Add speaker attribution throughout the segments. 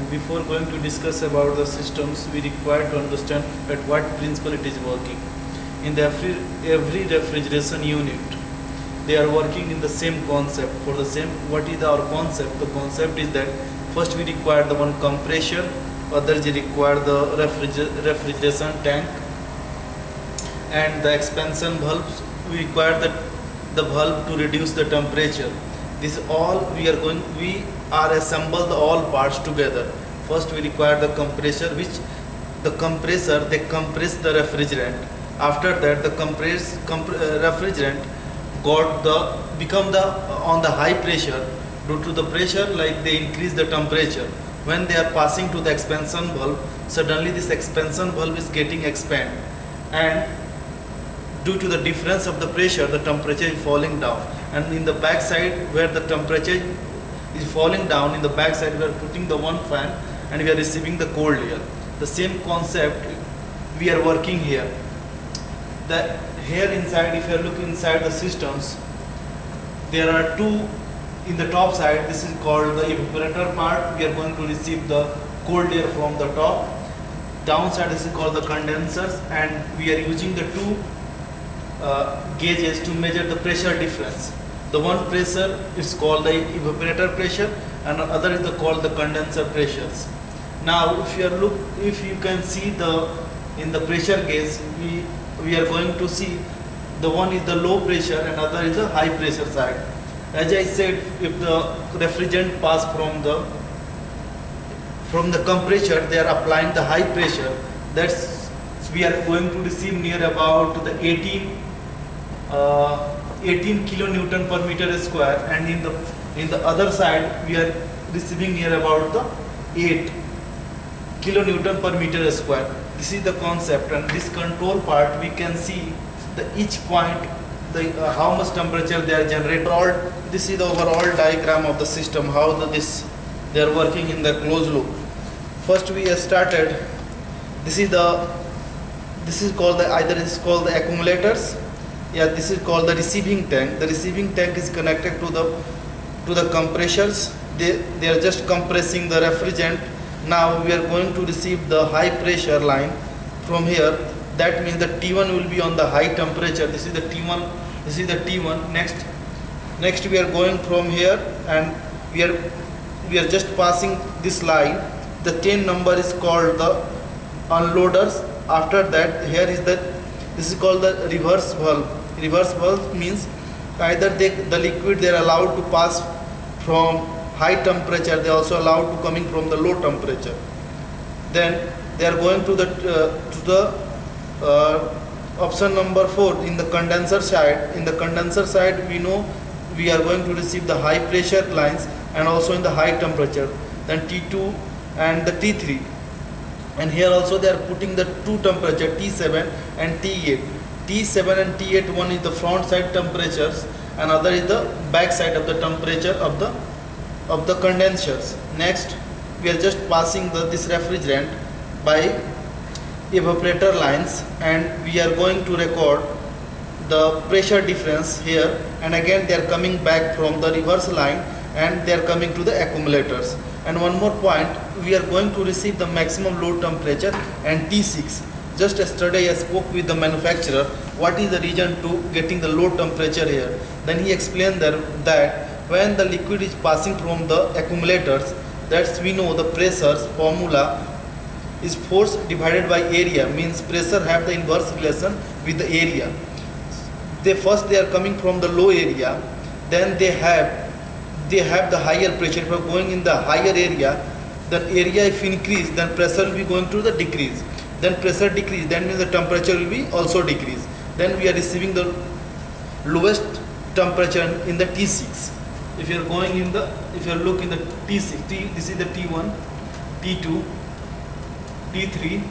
Speaker 1: And before going to discuss about the systems, we require to understand at what principle it is working. In the every refrigeration unit, they are working in the same concept. For the same, what is our concept? The concept is that first we require the one compressor, others require the refrigeration tank, and the expansion valves. We require the valve to reduce the temperature. This all we are assemble the all parts together. First we require the compressor, which the compressor they compress the refrigerant. After that the refrigerant got the become the on the high pressure. Due to the pressure, like they increase the temperature. When they are passing to the expansion valve, suddenly this expansion valve is getting expand, and due to the difference of the pressure, the temperature is falling down. And in the back side, where the temperature is falling down, in the back side we are putting the one fan and we are receiving the cold air. The same concept we are working here. Here inside, if you look inside the systems, there are two in the top side. This is called the evaporator part. We are going to receive the cold air from the top. Downside, this is called the condensers, and we are using the two gauges to measure the pressure difference. The one pressure is called the evaporator pressure, and the other is called the condenser pressures. Now, if you can see in the pressure gauge, we are going to see the one is the low pressure and other is the high pressure side. As I said, if the refrigerant pass from the compressor, they are applying the high pressure. That's we are going to receive near about the 18 kilonewton per meter square, and in the other side we are receiving near about the 8 kilonewton per meter square. This is the concept, and this control part we can see each point how much temperature they are generating. This is the overall diagram of the system, how they are working in the closed loop. First we started. This is called the accumulators. Yeah, this is called the receiving tank. The receiving tank is connected to the compressors. They are just compressing the refrigerant. Now we are going to receive the high pressure line from here. That means the T1 will be on the high temperature. This is the T1. This is the T1. Next we are going from here, and we are just passing this line. The 10 number is called the unloaders. After that, this is called the reverse valve. Reverse valve means either the liquid they are allowed to pass from high temperature, they are also allowed to coming from the low temperature. Then they are going to the option number 4 in the condenser side. In the condenser side, we know we are going to receive the high pressure lines and also in the high temperature. Then T2 and the T3. And here also they are putting the two temperature, T7 and T8. T7 and T8, one is the front side temperatures and other is the back side of the temperature of the condensers. Next, we are just passing this refrigerant by evaporator lines, and we are going to record the pressure difference here, and again they are coming back from the reverse line and they are coming to the accumulators. And one more point, we are going to receive the maximum load temperature and T6. Just yesterday I spoke with the manufacturer what is the reason to getting the low temperature here. Then he explained that when the liquid is passing from the accumulators, that's we know the pressure's formula is force divided by area, means pressure have the inverse relation with the area. They are coming from the low area, then they have the higher pressure. If you are going in the higher area, then area if increase, then pressure will be going to the decrease. Then pressure decrease, that means the temperature will be also decrease. Then we are receiving the lowest temperature in the T6. If you are look in the T6, this is the T1, T2, T3,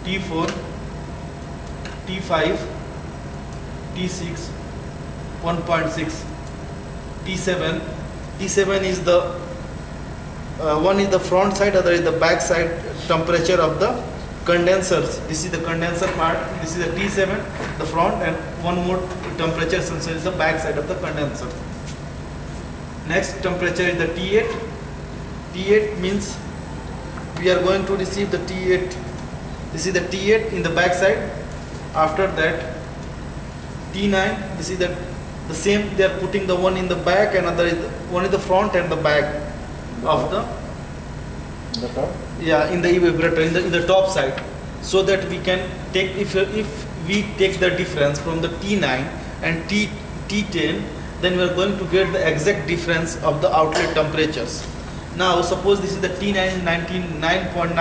Speaker 1: T4, T5, T6, 1.6, T7. T7 is the one is the front side, other is the back side temperature of the condensers. This is the condenser part. This is the T7, the front, and one more temperature sensor is the back side of the condenser. Next temperature is the T8. T8 means we are going to receive the T8. This is the T8 in the back side. After that T9, this is the same, they are putting the one in the back, another is one in the front and the back of the
Speaker 2: The top?
Speaker 1: yeah, in the evaporator in the top side, so that we can take, if we take the difference from the T9 and T10, then we are going to get the exact difference of the outlet temperatures. Now suppose this is the T9 99.9,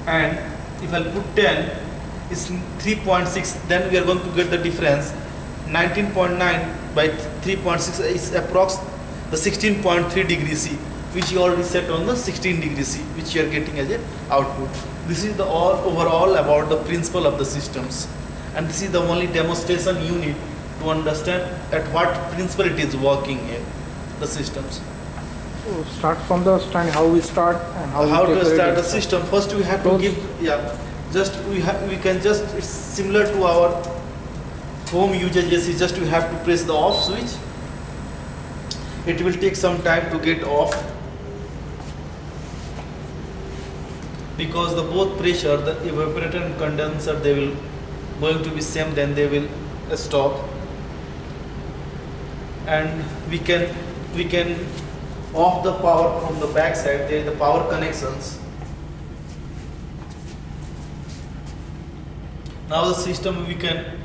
Speaker 1: and if I put 10 is 3.6, then we are going to get the difference. 19.9 by 3.6 is approx the 16.3 degrees C, which you already set on the 16 degrees C, which you are getting as a output. This is the overall about the principle of the systems, and this is the only demonstration you need to understand at what principle it is working here, the systems.
Speaker 3: So start from the stand, how we start and how we
Speaker 1: to
Speaker 3: take
Speaker 1: start
Speaker 3: reading.
Speaker 1: the system? First we have to
Speaker 3: Close.
Speaker 1: give, just we can just, it's similar to our home usages, is just we have to press the off switch. It will take some time to get off, because the both pressure, the evaporator and condenser, they will going to be same, then they will stop. And we can off the power from the back side. There is the power connections. Now the system, we can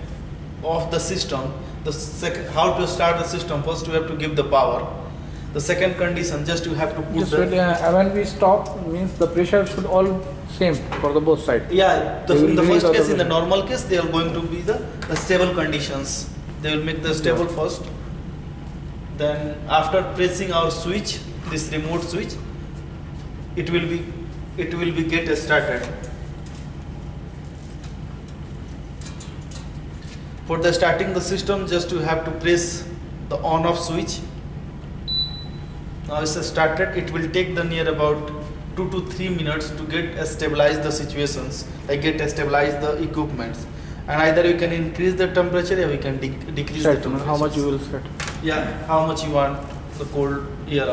Speaker 1: off the system. The second, how to start the system? First we have to give the power. The second condition, just you have to put
Speaker 3: Just
Speaker 1: the
Speaker 3: when we stop, means the pressure should all same for the both side.
Speaker 1: yeah.
Speaker 3: They will
Speaker 1: In the
Speaker 3: release
Speaker 1: first case, in the
Speaker 3: automatically.
Speaker 1: normal case, they are going to be the stable conditions. They will make the stable first. Then after pressing our switch, this remote switch, it will be get started. For the starting the system, just you have to press the on off switch. Now it's started. It will take the near about 2 to 3 minutes to get stabilize the situations, like get stabilize the equipments. And either you can increase the temperature or we can decrease the
Speaker 3: Set,
Speaker 1: temperature.
Speaker 3: how much you will set.
Speaker 1: Yeah, how much you want the cold air